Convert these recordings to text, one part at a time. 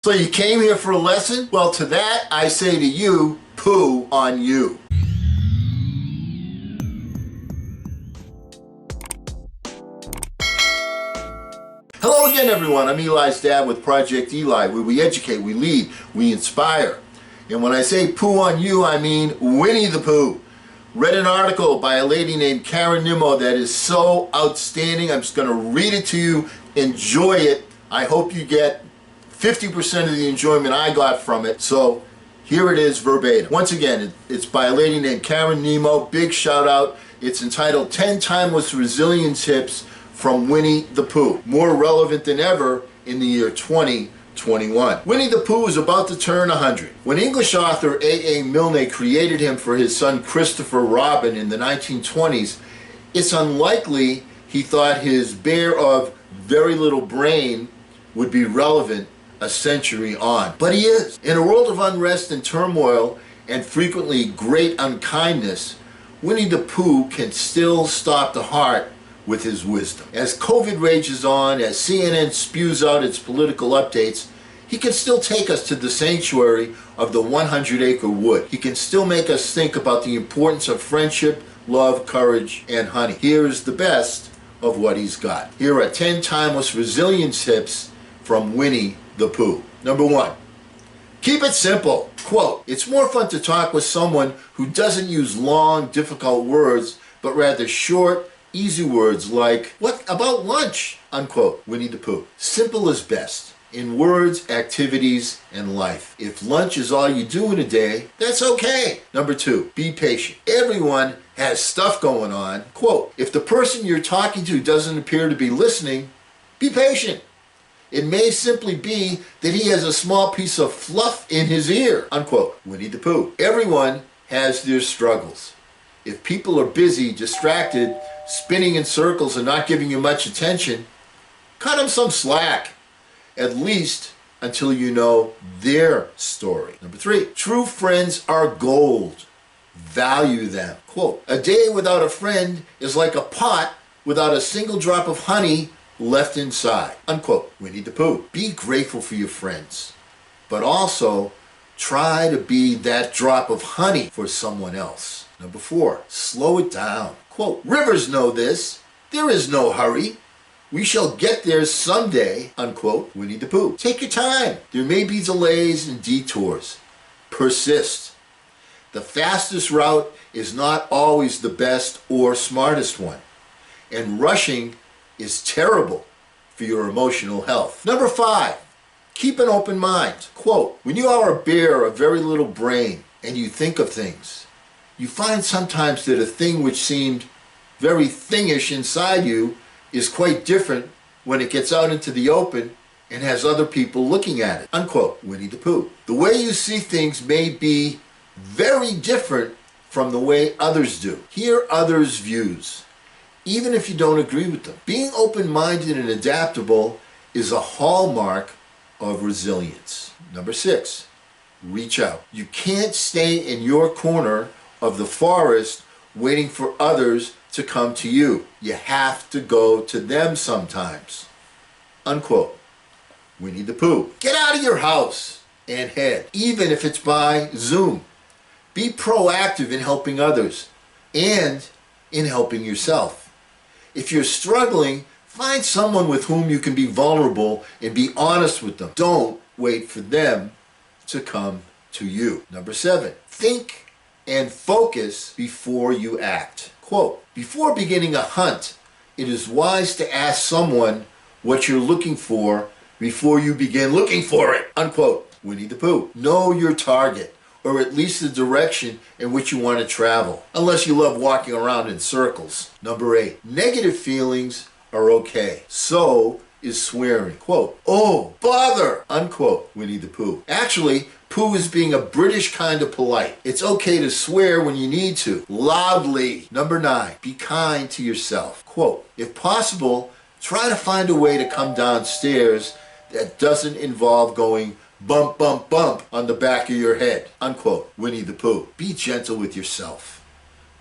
So you came here for a lesson? Well, to that I say to you, poo on you. Hello again, everyone. I'm Eli's dad with Project Eli, where we educate, we lead, we inspire. And when I say poo on you, I mean Winnie the Pooh. Read an article by a lady named Karen Nimmo that is so outstanding. I'm just going to read it to you. Enjoy it. I hope you get 50% of the enjoyment I got from it. So here it is verbatim. Once again, it's by a lady named Karen Nimmo. Big shout out. It's entitled 10 Timeless Resilience Tips from Winnie the Pooh. More relevant than ever in the year 2021. Winnie the Pooh is about to turn 100. When English author A.A. Milne created him for his son Christopher Robin in the 1920s, it's unlikely he thought his bear of very little brain would be relevant a century on. But he is. In a world of unrest and turmoil and frequently great unkindness, Winnie the Pooh can still stop the heart with his wisdom. As COVID rages on, as CNN spews out its political updates, he can still take us to the sanctuary of the 100-acre wood. He can still make us think about the importance of friendship, love, courage, and honey. Here's the best of what he's got. Here are 10 timeless resilience tips from Winnie the Pooh. Number 1, keep it simple. Quote, "It's more fun to talk with someone who doesn't use long, difficult words, but rather short, easy words like, 'What about lunch?' Unquote." Winnie the Pooh. Simple is best in words, activities, and life. If lunch is all you do in a day, that's okay. Number 2, be patient. Everyone has stuff going on. Quote, "If the person you're talking to doesn't appear to be listening, be patient. It may simply be that he has a small piece of fluff in his ear." Unquote. Winnie the Pooh. Everyone has their struggles. If people are busy, distracted, spinning in circles and not giving you much attention, cut them some slack, at least until you know their story. Number 3, true friends are gold. Value them. Quote, "A day without a friend is like a pot without a single drop of honey left inside." Unquote. Winnie the Pooh. Be grateful for your friends, but also try to be that drop of honey for someone else. Number 4, slow it down. Quote, "Rivers know this. There is no hurry. We shall get there someday." Unquote. Winnie the Pooh. Take your time. There may be delays and detours. Persist. The fastest route is not always the best or smartest one, and rushing is terrible for your emotional health. Number 5, keep an open mind. Quote, "When you are a bear of very little brain and you think of things, you find sometimes that a thing which seemed very thingish inside you is quite different when it gets out into the open and has other people looking at it." Unquote. Winnie the Pooh. The way you see things may be very different from the way others do. Hear others' views, even if you don't agree with them. Being open-minded and adaptable is a hallmark of resilience. Number 6, reach out. You can't stay in your corner of the forest waiting for others to come to you. You have to go to them sometimes. Unquote. Winnie the Pooh. Get out of your house and head, even if it's by Zoom. Be proactive in helping others and in helping yourself. If you're struggling, find someone with whom you can be vulnerable and be honest with them. Don't wait for them to come to you. Number 7, think and focus before you act. Quote, "Before beginning a hunt, it is wise to ask someone what you're looking for before you begin looking for it." Unquote. Winnie the Pooh. Know your target, or at least the direction in which you want to travel, unless you love walking around in circles. Number 8, negative feelings are okay. So is swearing. Quote, "Oh, bother." Unquote. Winnie the Pooh. Actually, Pooh is being a British kind of polite. It's okay to swear when you need to, loudly. Number 9, be kind to yourself. Quote, "If possible, try to find a way to come downstairs that doesn't involve going bump, bump, bump on the back of your head." Unquote. Winnie the Pooh. Be gentle with yourself.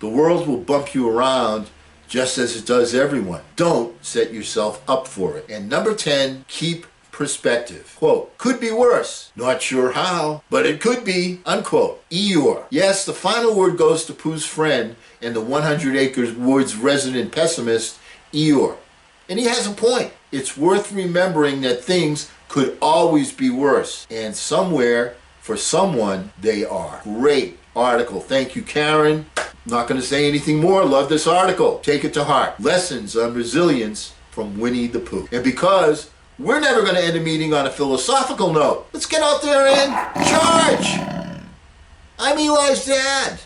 The world will bump you around just as it does everyone. Don't set yourself up for it. And number 10, keep perspective. Quote, could be worse. Not sure how, but it could be, unquote. Eeyore. Yes, the final word goes to Pooh's friend and the 100 Acres Woods resident pessimist, Eeyore. And he has a point. It's worth remembering that things could always be worse. And somewhere, for someone, they are. Great article. Thank you, Karen. Not going to say anything more. Love this article. Take it to heart. Lessons on resilience from Winnie the Pooh. And because we're never going to end a meeting on a philosophical note, let's get out there and charge. I'm Eli's dad.